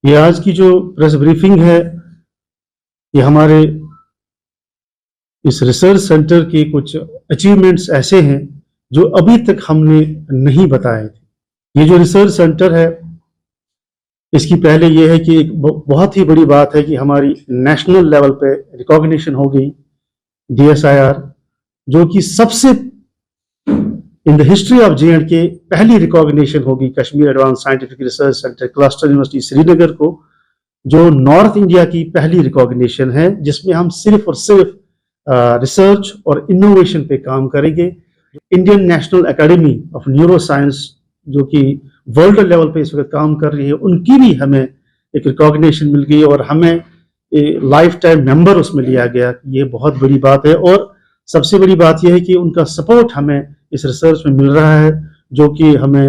ये आज की जो प्रेस ब्रीफिंग है, ये हमारे इस रिसर्च सेंटर के कुछ अचीवमेंट्स ऐसे हैं जो अभी तक हमने नहीं बताए थे। ये जो रिसर्च सेंटर है, इसकी पहले ये है कि एक बहुत ही बड़ी बात है कि हमारी नेशनल लेवल पे रिकॉग्निशन हो गई, DSIR, जो कि सबसे in the history of J&K पहली रिकॉग्निशन होगी Kashmir advance scientific research centre cluster university Srinagar को, जो नॉर्थ इंडिया की पहली रिकॉग्निशन है जिसमें हम सिर्फ और सिर्फ रिसर्च और इनोवेशन पे काम करेंगे। Indian national academy of neuro science, जो कि वर्ल्ड लेवल पे इस वक्त काम कर रही है, उनकी भी हमें एक रिकॉग्निशन मिल गई और हमें लाइफ टाइम मेंबर उसमें लिया गया। ये बहुत बड़ी बात है और सबसे बड़ी बात यह है कि उनका सपोर्ट हमें इस रिसर्च में मिल रहा है, जो कि हमें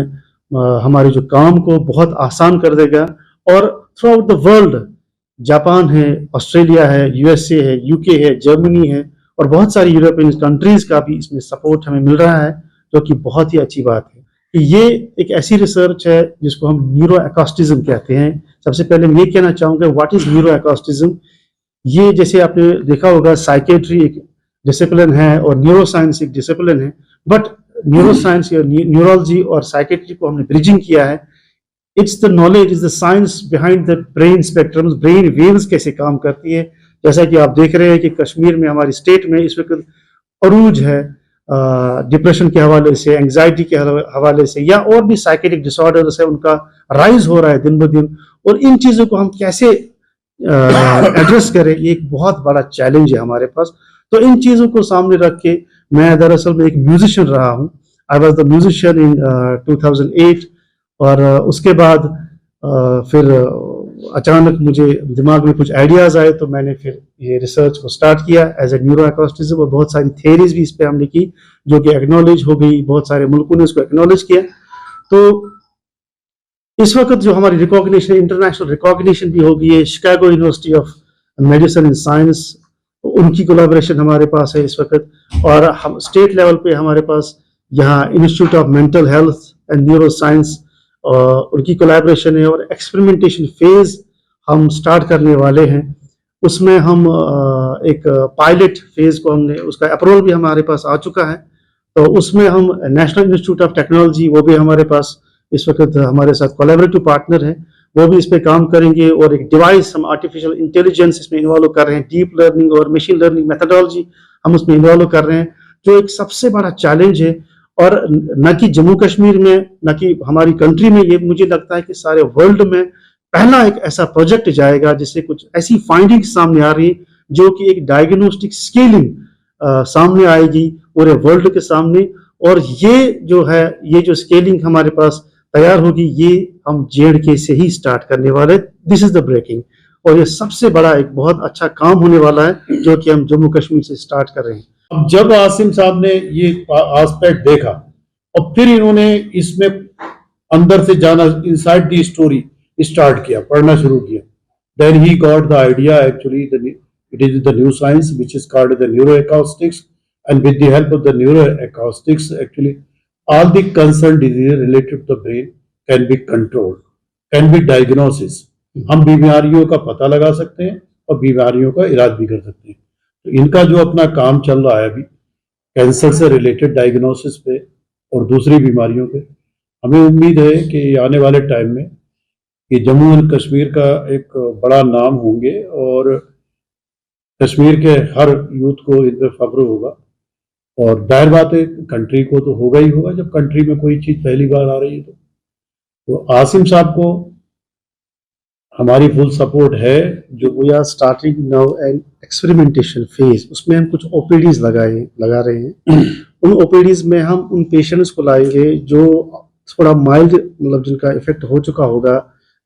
हमारे जो काम को बहुत आसान कर देगा। और through out the world, Japan है, ऑस्ट्रेलिया है, USA है, UK है, जर्मनी है और बहुत सारी यूरोपियन कंट्रीज का भी इसमें सपोर्ट हमें मिल रहा है, जो कि बहुत ही अच्छी बात है। कि ये एक ऐसी रिसर्च है जिसको हम न्यूरो एकॉस्टिज्म कहते हैं। सबसे पहले मैं ये कहना चाहूँगा, व्हाट इज न्यूरो एकॉस्टिज्म। ये जैसे आपने देखा होगा, साइकेट्री एक डिसिप्लिन है और न्यूरो साइंस एक डिसिप्लिन है, बट न्यूरो साइंस या न्यूरोलॉजी और साइकेट्री को हमने ब्रिजिंग किया है। It's the knowledge, is the science behind the brain spectrums, brain waves कैसे काम करती है। जैसा कि आप देख रहे हैं कि कश्मीर में, हमारी स्टेट में इस वक्त अरूज है डिप्रेशन के हवाले से, एंग्जाइटी के हवाले से, या और भी साइकेटिक डिसऑर्डर्स है, उनका राइज हो रहा है दिन ब दिन। और इन चीज़ों को हम कैसे एड्रेस करें, ये एक बहुत बड़ा चैलेंज है हमारे पास। तो इन चीज़ों को सामने रख के मैं दरअसल में एक म्यूजिशियन रहा हूँ। आई वॉज द म्यूजिशियन इन 2008 और उसके बाद फिर अचानक मुझे दिमाग में कुछ आइडियाज़ आए, तो मैंने फिर ये रिसर्च को स्टार्ट किया एज ए न्यूरो एकॉस्टिज्म। और बहुत सारी थियरीज भी इस पर हमने की जो कि एक्नॉलेज हो गई, बहुत सारे मुल्कों ने इसको एक्नॉलेज किया। तो इस वक्त जो हमारी रिकॉग्निशन, इंटरनेशनल रिकॉग्निशन भी हो गई है। Chicago university of medicine and science, उनकी कोलैबोरेशन हमारे पास है इस वक्त। और हम स्टेट लेवल पे हमारे पास यहाँ institute of mental health and neuro science, उनकी कोलैबोरेशन है। और एक्सपेरिमेंटेशन फेज हम स्टार्ट करने वाले हैं। उसमें हम एक पायलट फेज को हमने, उसका अप्रूवल भी हमारे पास आ चुका है। तो उसमें हम नेशनल इंस्टीट्यूट ऑफ टेक्नोलॉजी, वो भी हमारे पास इस वक्त हमारे साथ कोलैबोरेटिव पार्टनर है, वो भी इस पे काम करेंगे। और एक डिवाइस हम आर्टिफिशियल इंटेलिजेंस इसमें इन्वॉल्व कर रहे हैं, डीप लर्निंग और मशीन लर्निंग मेथोडोलॉजी हम उसमें इन्वॉल्व कर रहे हैं, जो एक सबसे बड़ा चैलेंज है। और न कि जम्मू कश्मीर में, न कि हमारी कंट्री में, ये मुझे लगता है कि सारे वर्ल्ड में पहला एक ऐसा प्रोजेक्ट जाएगा जिससे कुछ ऐसी फाइंडिंग्स सामने आ रही है जो कि एक डायग्नोस्टिक स्केलिंग सामने आएगी पूरे वर्ल्ड के सामने। और ये जो है, ये जो स्केलिंग हमारे पास तैयार होगी, ये हम J&K से ही स्टार्ट करने वाले। दिस इज द ब्रेकिंग, और ये सबसे बड़ा एक बहुत अच्छा काम होने वाला है जो कि हम जम्मू कश्मीर से स्टार्ट कर रहे हैं। अब जब आसिम साहब ने ये एस्पेक्ट देखा और फिर इन्होंने इसमें अंदर से जाना, इनसाइड दी स्टोरी स्टार्ट किया, पढ़ना शुरू किया, then he got the idea actually it is the new science which is called the neuro acoustics, and with the help of the neuro acoustics actually all the concerned diseases related to the brain can be controlled, can be diagnosis। हम बीमारियों का पता लगा सकते हैं और बीमारियों का इलाज भी कर सकते हैं। तो इनका जो अपना काम चल रहा है अभी कैंसर से रिलेटेड डायग्नोसिस पे और दूसरी बीमारियों पे, हमें उम्मीद है कि आने वाले टाइम में कि जम्मू एंड कश्मीर का एक बड़ा नाम होंगे और कश्मीर के हर यूथ को इन पर फख्र होगा। और जाहिर बात है कंट्री को तो होगा ही होगा, जब कंट्री में कोई चीज पहली बार आ रही है। तो आसिम साहब को हमारी फुल सपोर्ट है। जो we are starting now an experimentation phase, उसमें हम कुछ OPDs लगा रहे हैं। उन OPDs में हम उन पेशेंट्स को लाएंगे जो थोड़ा माइल्ड, मतलब जिनका इफेक्ट हो चुका होगा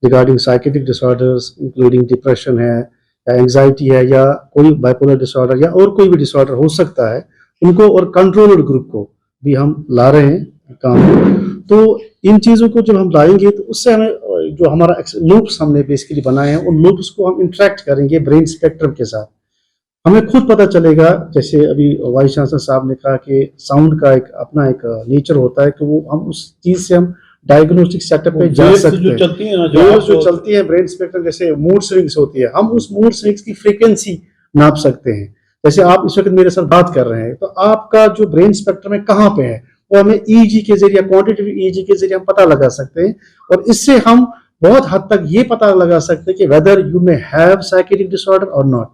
regarding psychotic disorders, including depression है या एंग्जाइटी है या कोई बाइपोलर डिसऑर्डर या और कोई भी डिसऑर्डर हो सकता है, उनको और कंट्रोल्ड ग्रुप को भी हम ला रहे हैं काम। तो इन चीज़ों को जब हम लाएंगे तो उससे हमें जो हमारा लूप्स हमने बेसिकली बनाए हैं, उन लूप्स को हम इंटरेक्ट करेंगे ब्रेन स्पेक्ट्रम के साथ। हमें खुद पता चलेगा, जैसे अभी वाइस चांसलर साहब ने कहा कि साउंड का एक अपना एक नेचर होता है कि वो हम उस चीज़ से हम डायग्नोस्टिक सेटअप पे जा waves सकते जो हैं। चलती है ना वेव्स जो आपको- चलती है ब्रेन स्पेक्ट्रम, जैसे मूड स्विंग्स होती है, हम उस मूड स्विंग्स की फ्रीक्वेंसी नाप सकते हैं। जैसे आप इस वक्त मेरे साथ बात कर रहे हैं, तो आपका जो ब्रेन स्पेक्ट्रम है कहाँ पे है, वो हमें ईईजी के जरिए, क्वांटिटेटिव ईईजी के जरिए हम पता लगा सकते हैं। और इससे हम बहुत हद तक ये पता लगा सकते हैं कि whether you may have psychiatric disorder और नॉट।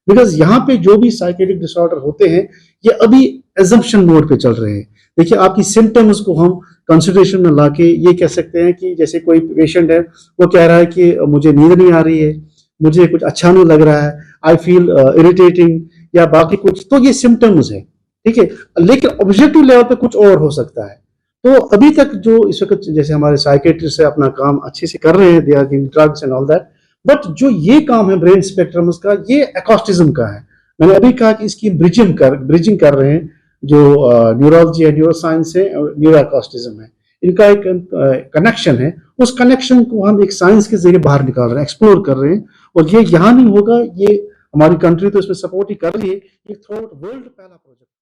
बिकॉज यहाँ पे जो भी साइकेट्रिक डिसऑर्डर होते हैं, ये अभी एजम्पशन मोड पे चल रहे हैं। देखिए, आपकी सिम्टम्स को हम कंसिडरेशन में लाके ये कह सकते हैं कि जैसे कोई पेशेंट है, वो कह रहा है कि मुझे नींद नहीं आ रही है, मुझे कुछ अच्छा नहीं लग रहा है, आई फील इरिटेटिंग या बाकी कुछ, तो ये सिम्टम्स है, ठीक है। लेकिन ऑब्जेक्टिव लेवल पे कुछ और हो सकता है। तो अभी तक जो इस वक्त जैसे हमारे साइकेट्रिस्ट है अपना काम अच्छे से कर रहे हैं, they are giving drugs and all that, but जो ये काम है ब्रेन स्पेक्ट्रम का, ये एकॉस्टिज्म का है। मैंने अभी कहा कि इसकी ब्रिजिंग कर रहे हैं जो न्यूरोलॉजी है, न्यूरो साइंस है और न्यूरो एकॉस्टिज्म है, इनका एक कनेक्शन है। उस कनेक्शन को हम एक साइंस के जरिए बाहर निकाल रहे हैं, एक्सप्लोर कर रहे हैं। और ये यहाँ नहीं होगा, ये हमारी कंट्री तो इसमें सपोर्ट ही कर रही है। ये थ्रू आउट वर्ल्ड पहला प्रोजेक्ट